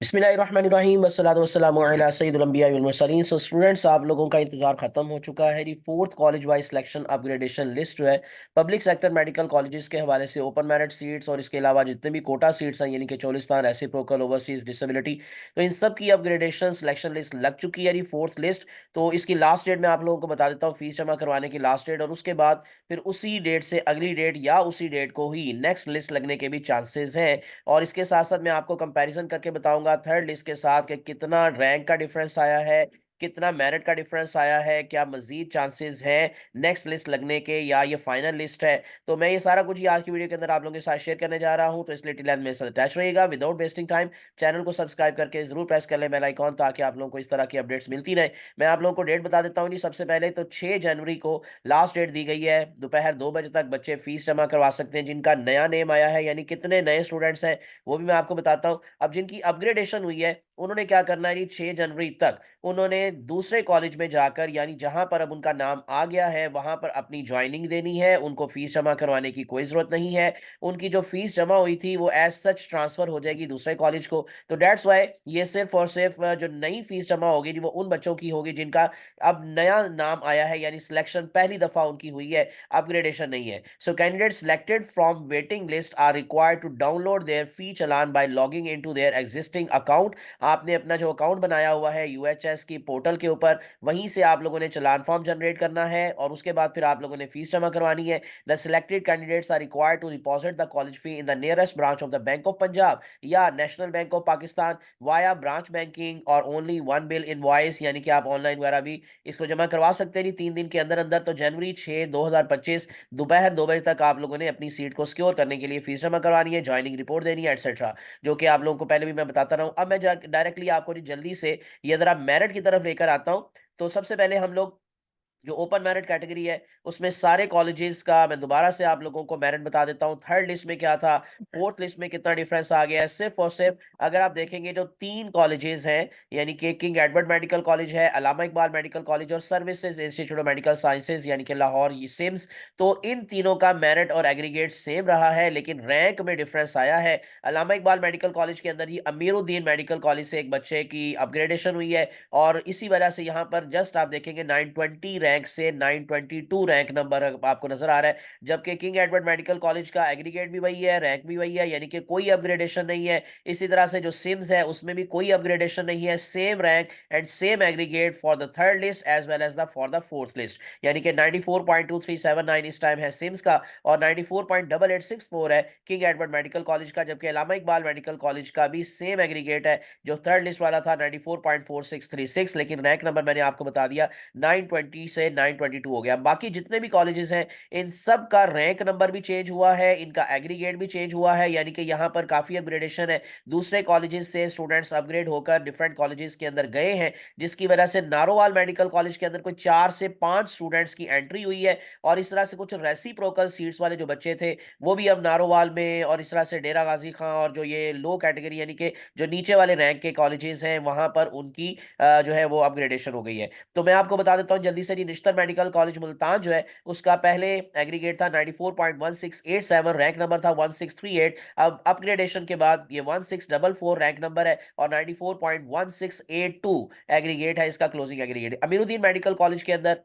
बिस्मिल्लाहिर्रहमानिर्रहीम वस्सलातु वस्सलामु अला सय्यिदिल अंबिया वल मुरसलीन। सो स्टूडेंट्स, आप लोगों का इंतजार खत्म हो चुका है। Fourth college wise selection upgradation list जो है पब्लिक सेक्टर मेडिकल कॉलेजेस के हवाले से ओपन मेरिट सीट्स और इसके अलावा जितने भी कोटा सीट्स हैं यानी कि चोलिस्तान, रेसिप्रोकल, ओवरसीज, डिसेबिलिटी, तो इन सब की अपग्रेडेशन सिलेक्शन लिस्ट लग चुकी है। फोर्थ लिस्ट तो इसकी लास्ट डेट मैं आप लोगों को बता देता हूँ, फीस जमा करवाने की लास्ट डेट, और उसके बाद फिर उसी डेट से अगली डेट या उसी डेट को ही नेक्स्ट लिस्ट लगने के भी चांसेस हैं। और इसके साथ साथ मैं आपको कंपैरिजन करके बताऊंगा थर्ड लिस्ट के साथ कि कितना रैंक का डिफरेंस आया है, कितना मेरिट का डिफरेंस आया है, क्या मजीद चांसेस हैं नेक्स्ट लिस्ट लगने के, या ये फाइनल लिस्ट है। तो मैं ये सारा कुछ ही आज की वीडियो के अंदर आप लोगों के साथ शेयर करने जा रहा हूं, तो इसलिए टिल एंड मेरे साथ अटैच रहिएगा। विदाउट वेस्टिंग टाइम चैनल को सब्सक्राइब करके जरूर प्रेस कर लें बेल आइकॉन, ताकि आप लोगों को इस तरह की अपडेट्स मिलती रहे। मैं आप लोगों को डेट बता देता हूँ जी। सबसे पहले तो 6 जनवरी को लास्ट डेट दी गई है। दोपहर 2 बजे तक बच्चे फीस जमा करवा सकते हैं जिनका नया नेम आया है, यानी कितने नए स्टूडेंट्स हैं वो भी मैं आपको बताता हूं। अब जिनकी अपग्रेडेशन हुई है उन्होंने क्या करना है जी, 6 जनवरी तक उन्होंने दूसरे कॉलेज में जाकर, यानी जहां पर अब उनका नाम आ गया है वहां पर अपनी ज्वाइनिंग देनी है। उनको फीस जमा करवाने की कोई जरूरत नहीं है। उनकी जो फीस जमा हुई थी वो एज सच ट्रांसफर हो जाएगी दूसरे कॉलेज को। तो डेट्स वाई ये सिर्फ और सिर्फ जो नई फीस जमा होगी जी वो उन बच्चों की होगी जिनका अब नया नाम आया है, यानी सिलेक्शन पहली दफा उनकी हुई है, अपग्रेडेशन नहीं है। So candidate selected from waiting list are required to download their fee challan by logging into their existing account. आपने अपना जो अकाउंट बनाया हुआ है यूएचएस की पोर्टल के ऊपर, वहीं से आप लोगों ने चालान फॉर्म जनरेट करना है और उसके बाद फिर आप लोगों ने फीस जमा करवानी है। The selected candidates are required to deposit the college fee in the nearest branch of the bank of Punjab या national bank of Pakistan via branch banking और ओनली वन बिल इनवॉइस, यानी कि आप ऑनलाइन वगैरह भी इसको जमा करवा सकते हैं जी 3 दिन के अंदर अंदर। तो जनवरी 6 2025 दोपहर 2 बजे तक आप लोगों ने अपनी सीट को सिक्योर करने के लिए फीस जमा करवानी है, ज्वाइनिंग रिपोर्ट देनी है, एटसेट्रा, जो कि आप लोगों को पहले भी मैं बताता रहा हूं। अब मैं डायरेक्टली आपको जी जल्दी से ये अगर आप मेरिट की तरफ लेकर आता हूं, तो सबसे पहले हम लोग जो ओपन मेरिट कैटेगरी है उसमें सारे कॉलेजेस का मैं दोबारा से आप लोगों को मेरिट बता देता हूं। थर्ड लिस्ट में क्या था, फोर्थ लिस्ट में कितना डिफरेंस आ गया है। सिर्फ और सिर्फ अगर आप देखेंगे जो 3 कॉलेजेस हैं, यानी कि किंग एडवर्ड मेडिकल कॉलेज है, अलामा इकबाल मेडिकल कॉलेज और services institute of medical sciences यानी कि लाहौर, ये सिम्स, तो इन तीनों का मेरिट और एग्रीगेट सेम रहा है, लेकिन रैंक में डिफरेंस आया है। अलामा इकबाल मेडिकल कॉलेज के अंदर ही अमीरुद्दीन मेडिकल कॉलेज से एक बच्चे की अपग्रेडेशन हुई है, और इसी वजह से यहाँ पर जस्ट आप देखेंगे 920 रैंक से 922 रैंक नंबर आपको नजर आ रहा है। जबकि किंग एडवर्ड मेडिकल कॉलेज का एग्रीगेट भी वही है, रैंक भी वही है, यानी कि कोई अपग्रेडेशन नहीं है। इसी तरह से जो सिम्स है उसमें भी कोई अपग्रेडेशन नहीं है, same rank and same aggregate for the third list as well as the for the fourth list, यानी कि 94.2379 इस टाइम है सिम्स का और 94.8864 है किंग एडवर्ड मेडिकल कॉलेज का। जबकि अलामा इकबाल मेडिकल कॉलेज का भी सेम एग्रीगेट है, जो थर्ड लिस्ट वाला था 94.4636, लेकिन रैंक नंबर मैंने आपको बता दिया 920 से 922 हो गया। बाकी जितने भी कॉलेजेस हैं इन सब का रैंक नंबर भी चेंज हुआ है, इनका एग्रीगेट भी चेंज हुआ है, यानी कि यहाँ पर काफी अपग्रेडेशन है। दूसरे कॉलेजेस से स्टूडेंट्स अपग्रेड होकर डिफरेंट कॉलेजेस के अंदर गए हैं, जिसकी वजह से नारोवाल मेडिकल कॉलेज के अंदर कोई 4 से 5 स्टूडेंट्स की एंट्री हुई है, और इस तरह से कुछ रेसिप्रोकल सीट्स वाले जो बच्चे थे वो भी अब नारोवाल में, और इस तरह से डेरा गाजी खां और जो ये लो कैटेगरी यानी कि जो नीचे वाले रैंक के कॉलेजेस हैं वहां पर उनकी जो है वो अपग्रेडेशन हो गई है। तो मैं आपको बता देता हूं जल्दी से जी, निश्तर मेडिकल कॉलेज मुल्तान जो है उसका पहले एग्रीगेट था 94.1687, रैंक नंबर था 1638, अब अपग्रेडेशन के बाद ये 1644 रैंक नंबर है और 94.1682 एग्रीगेट है इसका closing aggregate. Amiruddin medical college के अंदर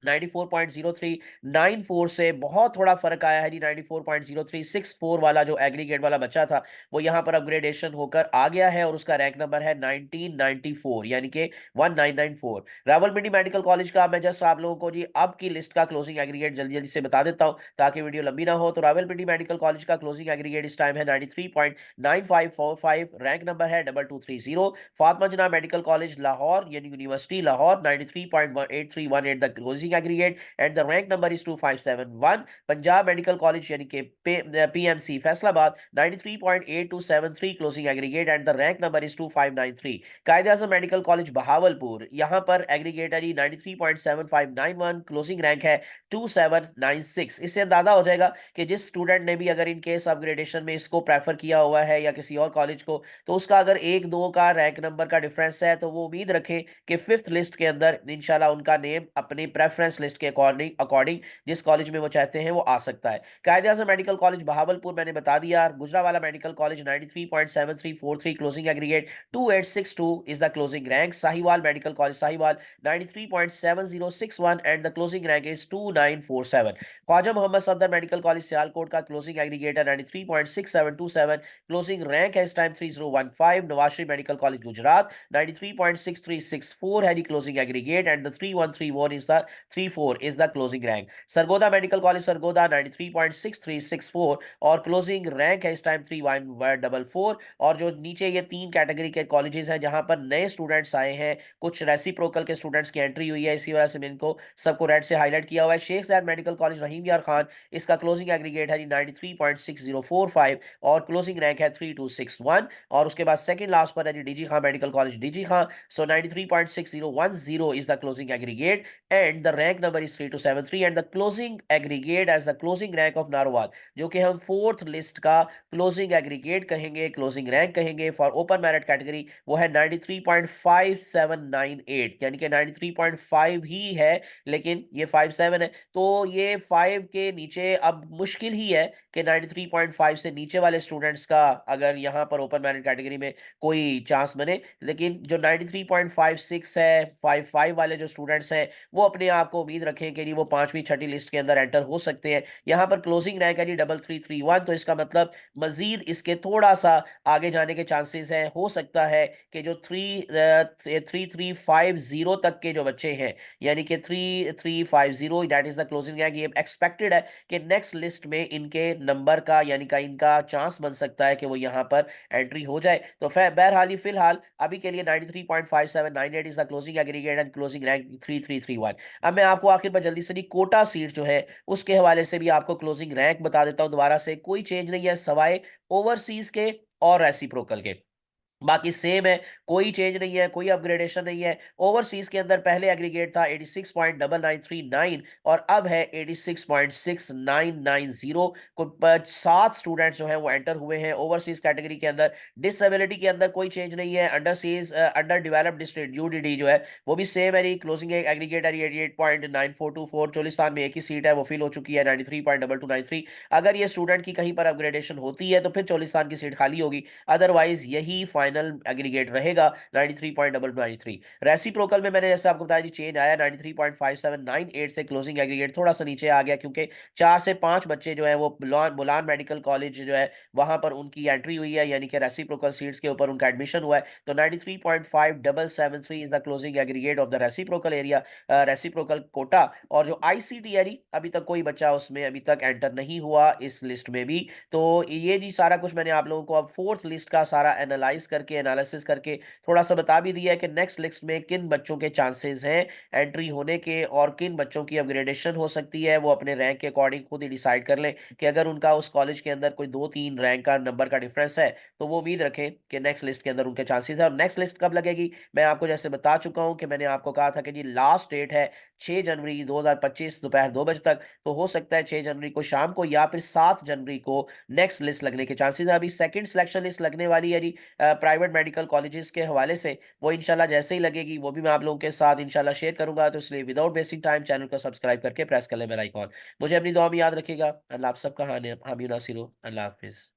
94.0394 से बहुत थोड़ा फर्क आया है जी, 94.0364 वाला जो एग्रीगेट वाला बच्चा था वो यहाँ पर अपग्रेडेशन होकर आ गया है और उसका रैंक नंबर है 1994, यानी कि 1994। रावलपिंडी मेडिकल कॉलेज का मैं जस्ट आप लोगों को जी अब की लिस्ट का क्लोजिंग एग्रीगेट जल्दी जल्दी से बता देता हूँ ताकि वीडियो लंबी ना हो। तो रावलपिंडी मेडिकल कॉलेज का क्लोजिंग एग्रीगेट इस टाइम है 93.9545, रैंक नंबर है 2230। फातिमा जना मेडिकल कॉलेज लाहौर यानी university Lahore 93.8318 the closing aggregate and the rank number is 2571। Punjab medical college यानी कि PMC Faisalabad 93.8273 closing aggregate and the rank number is 2593। कायदे आजम मेडिकल कॉलेज बहावलपुर, यहाँ पर एग्रीगेट है जी 93.7591, क्लोजिंग रैंक है 2796। इससे अंदाजा हो जाएगा कि जिस स्टूडेंट ने भी अगर इन केस अपग्रेडेशन में इसको प्रेफर किया हुआ है या किसी और कॉलेज को, तो उसका अगर 1 2 का रैंक नंबर का डिफरेंस है तो वो उम्मीद रखें कि फिफ्थ लिस्ट के अंदर इंशाल्लाह उनका नेम अपनी प्रेफर प्रेफरेंस लिस्ट के अकॉर्डिंग अकॉर्डिंग जिस कॉलेज में वो चाहते हैं वो आ सकता है। कायदे आज़म मेडिकल कॉलेज बहावलपुर मैंने बता दिया। Gujranwala medical college 93.7343 closing aggregate, 2862 is the closing rank. Sahiwal Medical College Sahiwal 93.7061 and the closing rank is 2947. Khawaja Muhammad Safdar medical college Sialkot का क्लोजिंग एग्रीगेट है 93.6727, क्लोजिंग रैंक है इस time 3015। Nawaz Sharif medical college Gujrat 93.6364 है the closing aggregate and the 3131 is the 34 is the closing rank. Sargodha medical college Sargodha 93.6364 और closing rank है इस time 3144। और जो नीचे ये तीन कैटेगरी के कॉलेजेस हैं जहां पर नए स्टूडेंट्स आए हैं, कुछ रेसिप्रोकल के स्टूडेंट्स की एंट्री हुई है, इसी वजह से मैंने इनको सबको रेड से हाईलाइट किया हुआ है। शेख ज़ायद मेडिकल कॉलेज रहीम यार खान, इसका क्लोजिंग एग्रीगेट है 93.6045 और क्लोजिंग रैंक है 3261। और उसके बाद सेकंड लास्ट पर है जी DG Khan medical college DG Khan, so 93.6010 is the closing aggregate and the rank number is 3273 and the closing aggregate as the closing rank of Narowal, जो कि हम फोर्थ लिस्ट का क्लोजिंग एग्रीगेट कहेंगे, क्लोजिंग रैंक कहेंगे फॉर ओपन मेरिट कैटेगरी, वो है 93.5798, यानी कि 93.5 ही है लेकिन ये 57 है। तो ये 5 के नीचे अब मुश्किल ही है कि 93.5 से नीचे वाले स्टूडेंट्स का अगर यहाँ पर ओपन मेरिट कैटेगरी में कोई चांस बने, लेकिन जो 93.56 है, 55 वाले जो स्टूडेंट्स हैं वो अपने आप को उम्मीद रखें कि जी वो पांचवी छठी लिस्ट के अंदर एंटर हो सकते हैं। यहाँ पर क्लोजिंग रैंक है जी 3331, तो इसका मतलब मजीद इसके थोड़ा सा आगे जाने के चांसेस हैं। हो सकता है कि जो 3350 तक के जो बच्चे हैं, यानी कि 3350 that is the closing rank, ये एक्सपेक्टेड है कि नेक्स्ट लिस्ट में इनके नंबर का यानी का इनका चांस बन सकता है कि वो यहाँ पर एंट्री हो जाए। तो बहरहाल ही फिलहाल अभी के लिए 93.5798 is the closing aggregate and closing rank 3331। अब मैं आपको आखिर पर जल्दी से कोटा सीट जो है उसके हवाले से भी आपको क्लोजिंग रैंक बता देता हूं। दोबारा से कोई चेंज नहीं है सवाए ओवरसीज के और रेसिप्रोकल के, बाकी सेम है, कोई चेंज नहीं है, कोई अपग्रेडेशन नहीं है। ओवरसीज के अंदर पहले एग्रीगेट था 86.9939 और अब है 86.6990। कुछ 7 स्टूडेंट्स जो हैं वो एंटर हुए हैं ओवरसीज कैटेगरी के अंदर। डिसेबिलिटी के अंदर कोई चेंज नहीं है। अंडर डेवलप्ड डिस्ट्रिक्ट यूडीडी जो है वो भी सेम है, क्लोजिंग एग्रीगेट है 88.9424। चोलिस्तान में एक ही सीट है, वो फिल हो चुकी है 93.2293। अगर ये स्टूडेंट की कहीं पर अपग्रेडेशन होती है तो फिर चोलिस्तान की सीट खाली होगी, अदरवाइज यही फाइनल एग्रीगेट रहेगा 93.93। रेसिप्रोकल में मैंने जैसे आपको बताया जी चेंज आया, 93.5798 से क्लोजिंग एग्रीगेट थोड़ा सा नीचे आ गया क्योंकि 4 से 5 बच्चे जो है वो बुलान मेडिकल कॉलेज जो है वहां पर उनकी एंट्री हुई है, यानी कि रेसिप्रोकल सीट्स के ऊपर उनका एडमिशन हुआ है। तो 93.5773 is the closing aggregate of the reciprocal area, reciprocal quota. और जो आईसीटी है अभी तक कोई बच्चा उसमें अभी तक एंटर नहीं हुआ इस लिस्ट में भी। तो ये जी सारा कुछ मैंने आप लोगों को अब फोर्थ लिस्ट का सारा एनालाइज करके एनालिसिस करके थोड़ा सा बता भी दिया है कि नेक्स्ट लिस्ट में किन बच्चों के चांसेस हैं एंट्री होने के और किन बच्चों की अपग्रेडेशन हो सकती है। वो अपने रैंक के अकॉर्डिंग खुद ही डिसाइड कर लें कि अगर उनका उस कॉलेज के अंदर कोई 2-3 रैंक का नंबर का डिफरेंस है तो वो उम्मीद रखें कि नेक्स्ट लिस्ट के अंदर उनके चांसेस है। और नेक्स्ट लिस्ट कब लगेगी मैं आपको जैसे बता चुका हूं कि मैंने आपको कहा था कि जी लास्ट डेट है 6 जनवरी 2025 दोपहर 2 बजे तक। तो हो सकता है 6 जनवरी को शाम को या फिर 7 जनवरी को नेक्स्ट लिस्ट लगने के चांसेस है। अभी सेकंड सिलेक्शन लिस्ट लगने वाली है जी प्राइवेट मेडिकल कॉलेजेस के हवाले से, वो इंशाल्लाह जैसे ही लगेगी वो भी मैं आप लोगों के साथ इंशाल्लाह शेयर करूंगा। तो इसलिए विदाउट वेस्टिंग टाइम चैनल को सब्सक्राइब करके प्रेस कर ले बेल आइकॉन। मुझे अपनी दुआ में याद रखिएगा। अल्लाह आप सबका हामी नासिर हो। अल्लाह हाफिज।